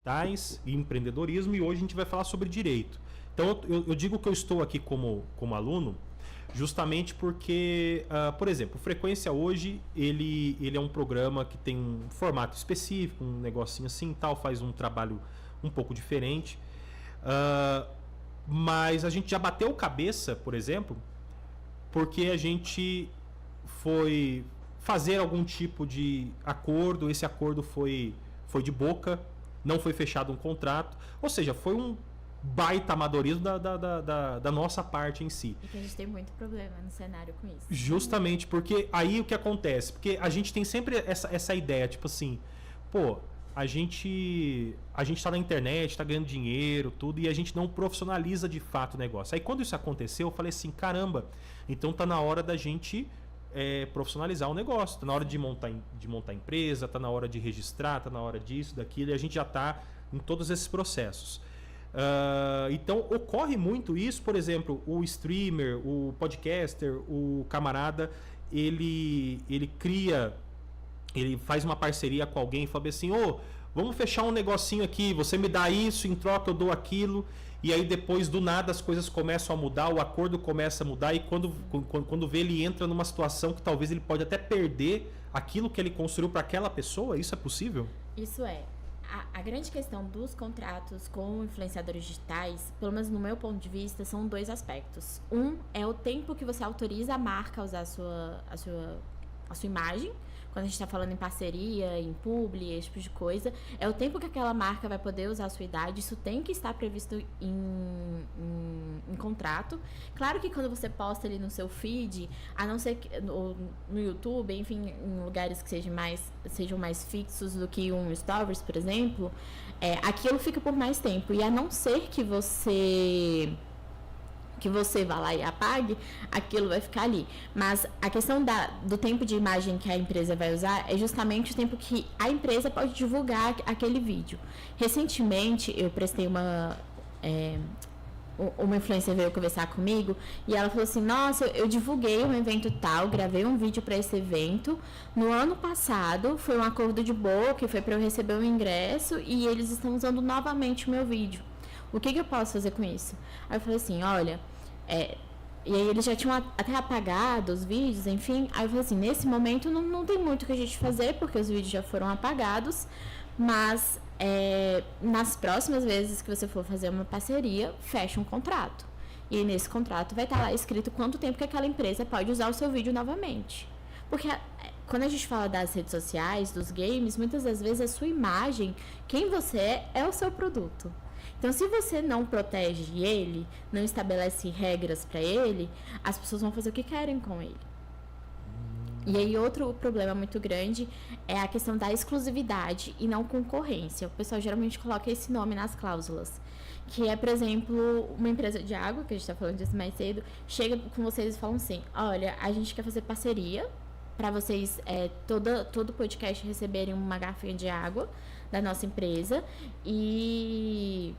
digitais e empreendedorismo, e hoje a gente vai falar sobre direito. Então eu digo que eu estou aqui como aluno justamente porque, por exemplo, o Frequência hoje ele é um programa que tem um formato específico, um negocinho assim tal, faz um trabalho um pouco diferente, mas a gente já bateu cabeça, por exemplo, porque a gente foi fazer algum tipo de acordo, esse acordo foi de boca, não foi fechado um contrato, ou seja, foi um baita amadorismo da nossa parte em si. E que a gente tem muito problema no cenário com isso. Justamente, porque aí o que acontece? Porque a gente tem sempre essa ideia, tipo assim, pô, a gente tá na internet, tá ganhando dinheiro, tudo, e a gente não profissionaliza de fato o negócio. Aí quando isso aconteceu, eu falei assim, caramba, então tá na hora da gente profissionalizar o negócio, tá na hora de montar empresa, tá na hora de registrar, tá na hora disso, daquilo, e a gente já tá em todos esses processos. Então ocorre muito isso, por exemplo, o streamer, o podcaster, o camarada, ele faz uma parceria com alguém e fala assim, vamos fechar um negocinho aqui, você me dá isso, em troca eu dou aquilo, e aí depois do nada as coisas começam a mudar, o acordo começa a mudar, e quando vê, ele entra numa situação que talvez ele pode até perder aquilo que ele construiu para aquela pessoa. Isso é possível? Isso é. A grande questão dos contratos com influenciadores digitais, pelo menos no meu ponto de vista, são dois aspectos. Um é o tempo que você autoriza a marca a usar a sua imagem, quando a gente está falando em parceria, em publi, esse tipo de coisa. É o tempo que aquela marca vai poder usar a sua idade. Isso tem que estar previsto em contrato. Claro que quando você posta ali no seu feed, a não ser que no YouTube, enfim, em lugares que sejam mais fixos do que um Stories, por exemplo, aquilo fica por mais tempo. E a não ser que você vá lá e apague, aquilo vai ficar ali. Mas a questão do tempo de imagem que a empresa vai usar é justamente o tempo que a empresa pode divulgar aquele vídeo. Recentemente, eu prestei uma influencer veio conversar comigo e ela falou assim, nossa, eu divulguei um evento tal, gravei um vídeo para esse evento, no ano passado foi um acordo de boa, que foi para eu receber o ingresso, e eles estão usando novamente o meu vídeo. O que eu posso fazer com isso? Aí eu falei assim, olha, e aí eles já tinham até apagado os vídeos, enfim. Aí eu falei assim, nesse momento não tem muito o que a gente fazer, porque os vídeos já foram apagados, mas nas próximas vezes que você for fazer uma parceria, fecha um contrato. E aí, nesse contrato vai estar lá escrito quanto tempo que aquela empresa pode usar o seu vídeo novamente. Porque quando a gente fala das redes sociais, dos games, muitas das vezes a sua imagem, quem você é o seu produto. Então, se você não protege ele, não estabelece regras para ele, as pessoas vão fazer o que querem com ele. E aí, outro problema muito grande é a questão da exclusividade e não concorrência. O pessoal geralmente coloca esse nome nas cláusulas. Que é, por exemplo, uma empresa de água, que a gente está falando disso mais cedo, chega com vocês e fala assim, olha, a gente quer fazer parceria para vocês, todo podcast receberem uma garrafinha de água da nossa empresa, e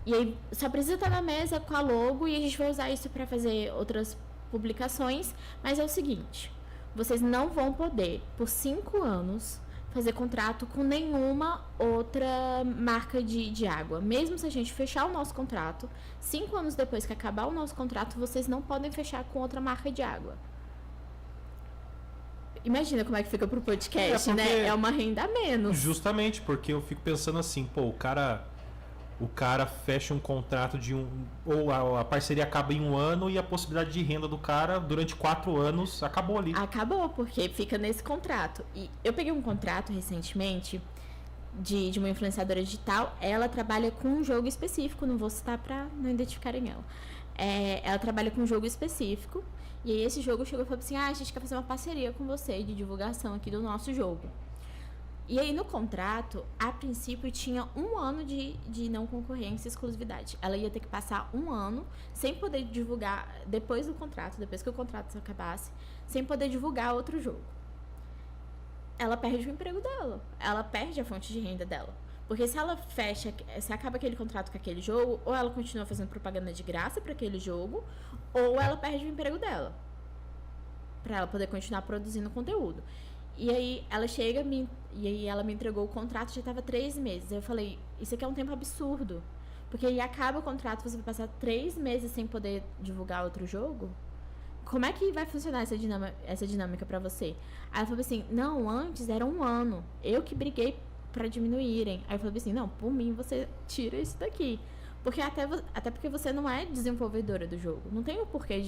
aí só precisa estar na mesa com a logo, e a gente vai usar isso para fazer outras publicações, mas é o seguinte, vocês não vão poder, por 5 anos, fazer contrato com nenhuma outra marca de água. Mesmo se a gente fechar o nosso contrato, 5 anos depois que acabar o nosso contrato, vocês não podem fechar com outra marca de água. Imagina como é que fica pro podcast, né? É uma renda a menos. Justamente, porque eu fico pensando assim, pô, o cara fecha um contrato ou a parceria acaba em 1 ano, e a possibilidade de renda do cara durante 4 anos acabou ali. Acabou, porque fica nesse contrato. E eu peguei um contrato recentemente de uma influenciadora digital. Ela trabalha com um jogo específico, não vou citar pra não identificarem ela. Ela trabalha com um jogo específico, e aí esse jogo chegou e falou assim, a gente quer fazer uma parceria com você de divulgação aqui do nosso jogo. E aí no contrato, a princípio, tinha 1 ano de não concorrência e exclusividade. Ela ia ter que passar 1 ano sem poder divulgar, depois que o contrato acabasse, sem poder divulgar outro jogo. Ela perde o emprego dela, ela perde a fonte de renda dela. Porque se acaba aquele contrato com aquele jogo, ou ela continua fazendo propaganda de graça para aquele jogo, ou ela perde o emprego dela, para ela poder continuar produzindo conteúdo. E aí ela chega e aí ela me entregou o contrato, já estava 3 meses. Eu falei, isso aqui é um tempo absurdo. Porque aí acaba o contrato, você vai passar 3 meses sem poder divulgar outro jogo. Como é que vai funcionar essa dinâmica pra você? Aí ela falou assim, não, antes era 1 ano. Eu que briguei pra diminuírem. Aí eu falei assim, não, por mim você tira isso daqui. Porque até porque você não é desenvolvedora do jogo. Não tem o porquê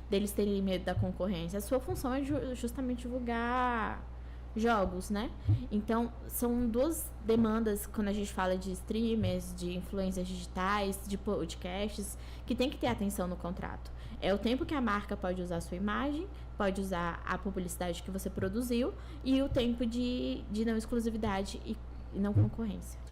deles terem medo da concorrência. A sua função é justamente divulgar jogos, né? Então, são 2 demandas quando a gente fala de streamers, de influências digitais, de podcasts, que tem que ter atenção no contrato. É o tempo que a marca pode usar a sua imagem, pode usar a publicidade que você produziu e o tempo de não exclusividade e não concorrência.